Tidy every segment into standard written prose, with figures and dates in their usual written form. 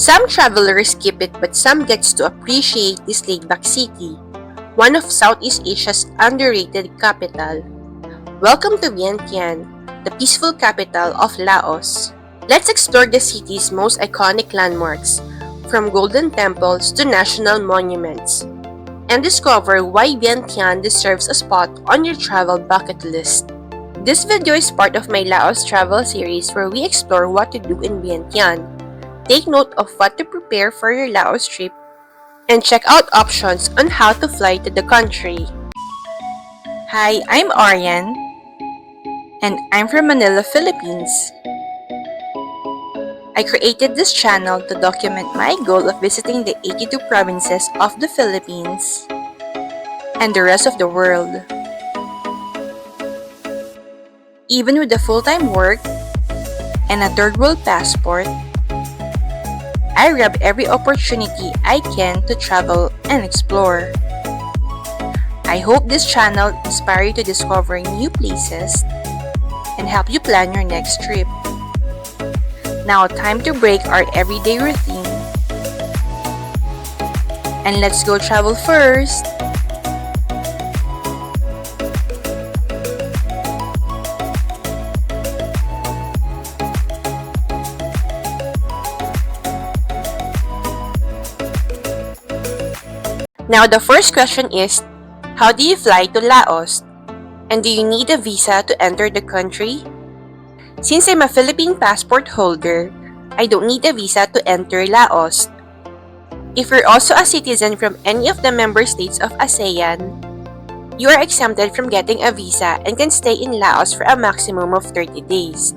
Some travelers skip it but some gets to appreciate this laid-back city, one of Southeast Asia's underrated capital. Welcome to Vientiane, the peaceful capital of Laos. Let's explore the city's most iconic landmarks, from golden temples to national monuments, and discover why Vientiane deserves a spot on your travel bucket list. This video is part of my Laos travel series where we explore what to do in Vientiane. Take note of what to prepare for your Laos trip and check out options on how to fly to the country. Hi, I'm Arian, and I'm from Manila, Philippines. I created this channel to document my goal of visiting the 82 provinces of the Philippines and the rest of the world. Even with a full-time work and a third world passport, I grab every opportunity I can to travel and explore. I hope this channel inspires you to discover new places and help you plan your next trip. Now, time to break our everyday routine. And let's go travel first! Now, the first question is, how do you fly to Laos? And do you need a visa to enter the country? Since I'm a Philippine passport holder, I don't need a visa to enter Laos. If you're also a citizen from any of the member states of ASEAN, you are exempted from getting a visa and can stay in Laos for a maximum of 30 days.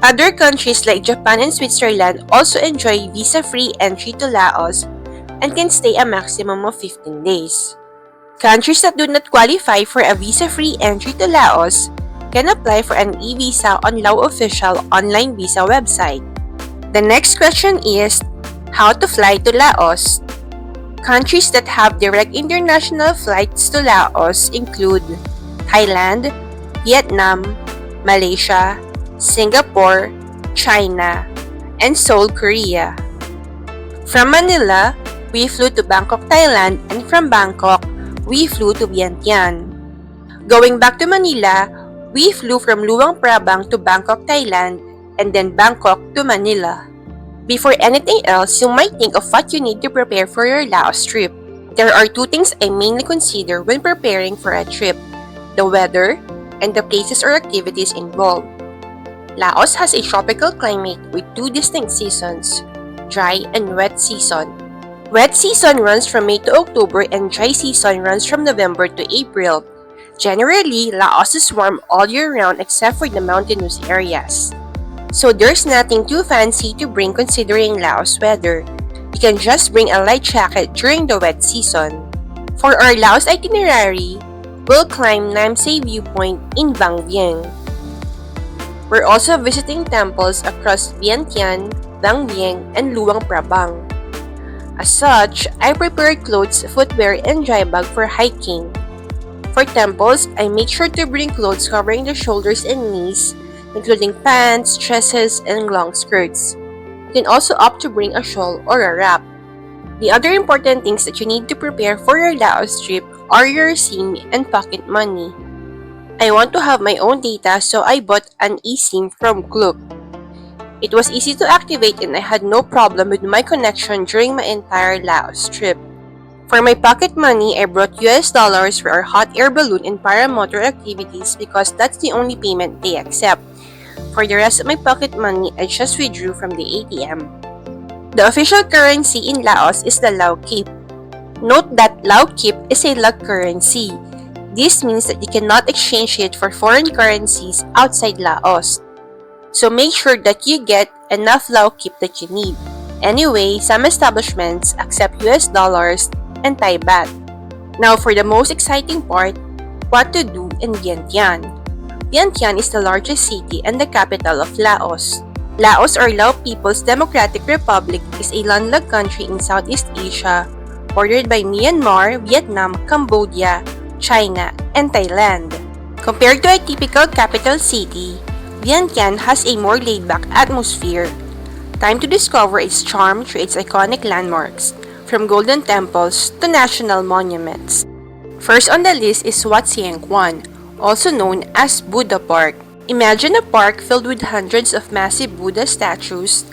Other countries like Japan and Switzerland also enjoy visa-free entry to Laos and can stay a maximum of 15 days. Countries that do not qualify for a visa-free entry to Laos can apply for an e-visa on Lao official online visa website. The next question is, how to fly to Laos? Countries that have direct international flights to Laos include Thailand, Vietnam, Malaysia, Singapore, China, and Seoul, Korea. From Manila, we flew to Bangkok, Thailand, and from Bangkok, we flew to Vientiane. Going back to Manila, we flew from Luang Prabang to Bangkok, Thailand, and then Bangkok to Manila. Before anything else, you might think of what you need to prepare for your Laos trip. There are two things I mainly consider when preparing for a trip: the weather and the places or activities involved. Laos has a tropical climate with two distinct seasons, dry and wet season. Wet season runs from May to October and dry season runs from November to April. Generally, Laos is warm all year round except for the mountainous areas. So there's nothing too fancy to bring considering Laos weather. You can just bring a light jacket during the wet season. For our Laos itinerary, we'll climb Namsay Viewpoint in Vang Vieng. We're also visiting temples across Vientiane, Vang Vieng, and Luang Prabang. As such, I prepared clothes, footwear, and dry bag for hiking. For temples, I make sure to bring clothes covering the shoulders and knees, including pants, dresses, and long skirts. You can also opt to bring a shawl or a wrap. The other important things that you need to prepare for your Laos trip are your SIM and pocket money. I want to have my own data, so I bought an eSIM from Klook. It was easy to activate and I had no problem with my connection during my entire Laos trip. For my pocket money, I brought US dollars for our hot air balloon and paramotor activities because that's the only payment they accept. For the rest of my pocket money, I just withdrew from the ATM. The official currency in Laos is the Lao Kip. Note that Lao Kip is a luck currency. This means that you cannot exchange it for foreign currencies outside Laos. So make sure that you get enough Lao Kip that you need. Anyway, some establishments accept US dollars and Thai baht. Now for the most exciting part, what to do in Vientiane. Vientiane is the largest city and the capital of Laos. Laos, or Lao People's Democratic Republic, is a landlocked country in Southeast Asia, bordered by Myanmar, Vietnam, Cambodia, China, and Thailand. Compared to a typical capital city, Vientiane has a more laid-back atmosphere. Time to discover its charm through its iconic landmarks, from golden temples to national monuments. First on the list is Wat Simuang, also known as Buddha Park. Imagine a park filled with hundreds of massive Buddha statues,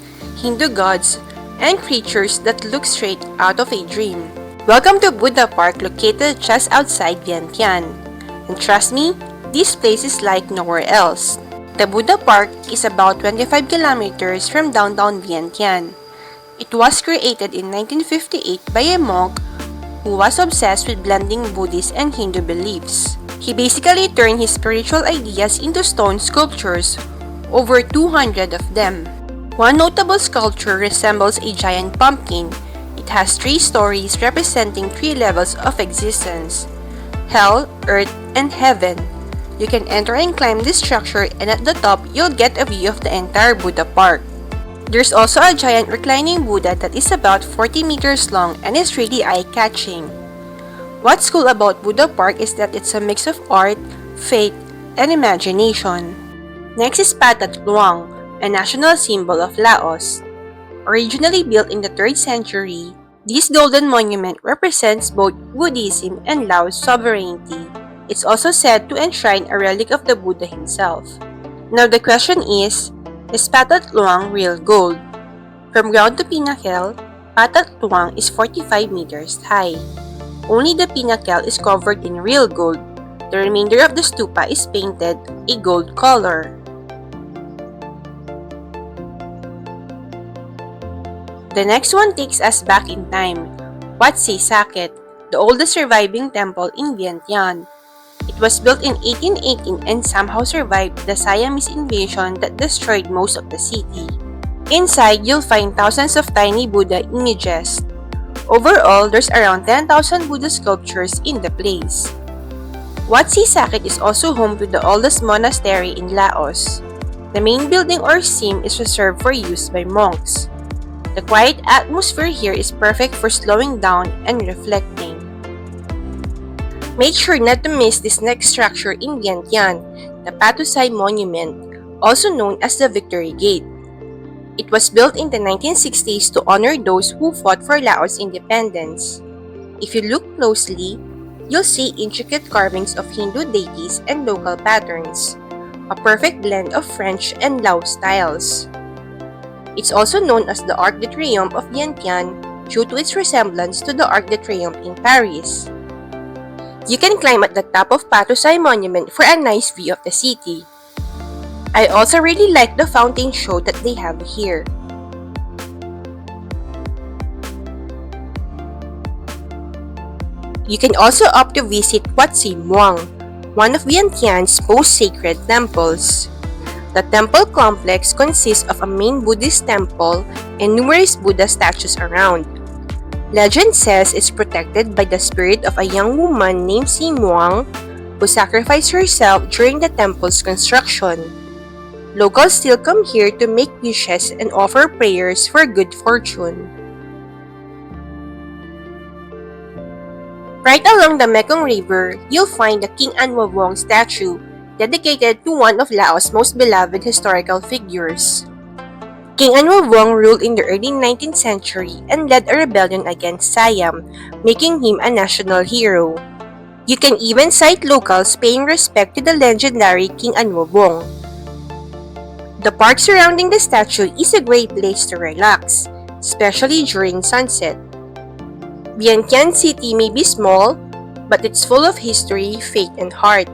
Hindu gods, and creatures that look straight out of a dream. Welcome to Buddha Park, located just outside Vientiane. And trust me, this place is like nowhere else. The Buddha Park is about 25 kilometers from downtown Vientiane. It was created in 1958 by a monk who was obsessed with blending Buddhist and Hindu beliefs. He basically turned his spiritual ideas into stone sculptures, over 200 of them. One notable sculpture resembles a giant pumpkin. It has 3 stories representing 3 levels of existence: hell, earth, and heaven. You can enter and climb this structure, and at the top, you'll get a view of the entire Buddha Park. There's also a giant reclining Buddha that is about 40 meters long and is really eye-catching. What's cool about Buddha Park is that it's a mix of art, faith, and imagination. Next is Pha That Luang, a national symbol of Laos. Originally built in the 3rd century, this golden monument represents both Buddhism and Laos sovereignty. It's also said to enshrine a relic of the Buddha himself. Now the question is Pha That Luang real gold? From ground to pinnacle, Pha That Luang is 45 meters high. Only the pinnacle is covered in real gold. The remainder of the stupa is painted a gold color. The next one takes us back in time. Wat Sisaket, the oldest surviving temple in Vientiane. It was built in 1818 and somehow survived the Siamese invasion that destroyed most of the city. Inside, you'll find thousands of tiny Buddha images. Overall, there's around 10,000 Buddha sculptures in the place. Wat Sisaket is also home to the oldest monastery in Laos. The main building or eSIM is reserved for use by monks. The quiet atmosphere here is perfect for slowing down and reflecting. Make sure not to miss this next structure in Vientiane, the Patuxay Monument, also known as the Victory Gate. It was built in the 1960s to honor those who fought for Laos independence. If you look closely, you'll see intricate carvings of Hindu deities and local patterns, a perfect blend of French and Lao styles. It's also known as the Arc de Triomphe of Vientiane due to its resemblance to the Arc de Triomphe in Paris. You can climb at the top of Patuxay Monument for a nice view of the city. I also really like the fountain show that they have here. You can also opt to visit Wat Si Muang, one of Vientiane's most sacred temples. The temple complex consists of a main Buddhist temple and numerous Buddha statues around. Legend says it's protected by the spirit of a young woman named Si Muang who sacrificed herself during the temple's construction. Locals still come here to make wishes and offer prayers for good fortune. Right along the Mekong River, you'll find the King Anouvong statue, dedicated to one of Laos' most beloved historical figures. King Anouvong ruled in the early 19th century and led a rebellion against Siam, making him a national hero. You can even sight locals paying respect to the legendary King Anouvong. The park surrounding the statue is a great place to relax, especially during sunset. Vientiane City may be small, but it's full of history, faith, and heart.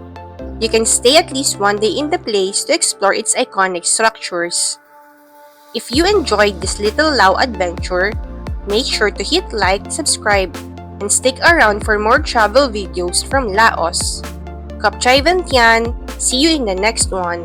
You can stay at least one day in the place to explore its iconic structures. If you enjoyed this little Lao adventure, make sure to hit like, subscribe, and stick around for more travel videos from Laos. Kapchay Vientiane, see you in the next one.